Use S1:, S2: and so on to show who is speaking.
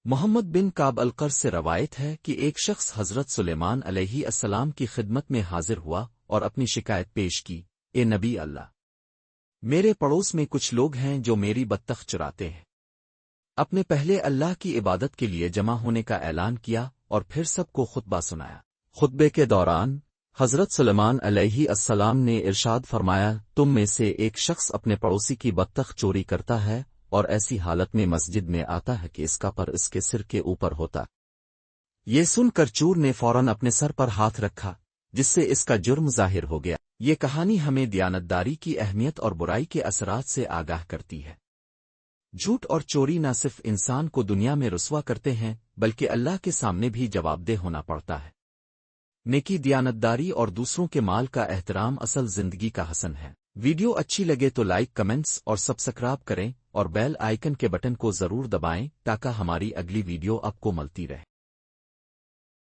S1: محمد بن کعب القرظ سے روایت ہے کہ ایک شخص حضرت سلیمان علیہ السلام کی خدمت میں حاضر ہوا اور اپنی شکایت پیش کی، اے نبی اللہ! میرے پڑوس میں کچھ لوگ ہیں جو میری بطخ چراتے ہیں۔ اپنے پہلے اللہ کی عبادت کے لیے جمع ہونے کا اعلان کیا اور پھر سب کو خطبہ سنایا۔ خطبے کے دوران حضرت سلیمان علیہ السلام نے ارشاد فرمایا، تم میں سے ایک شخص اپنے پڑوسی کی بطخ چوری کرتا ہے اور ایسی حالت میں مسجد میں آتا ہے کہ اس کا پر اس کے سر کے اوپر ہوتا۔ یہ سن کر چور نے فوراً اپنے سر پر ہاتھ رکھا، جس سے اس کا جرم ظاہر ہو گیا۔ یہ کہانی ہمیں دیانتداری کی اہمیت اور برائی کے اثرات سے آگاہ کرتی ہے۔ جھوٹ اور چوری نہ صرف انسان کو دنیا میں رسوا کرتے ہیں بلکہ اللہ کے سامنے بھی جواب دہ ہونا پڑتا ہے۔ نیکی، دیانتداری اور دوسروں کے مال کا احترام اصل زندگی کا حسن ہے۔ ویڈیو اچھی لگے تو لائک، کمنٹس اور سبسکرائب کریں اور بیل آئیکن کے بٹن کو ضرور دبائیں تاکہ ہماری اگلی ویڈیو آپ کو ملتی رہے۔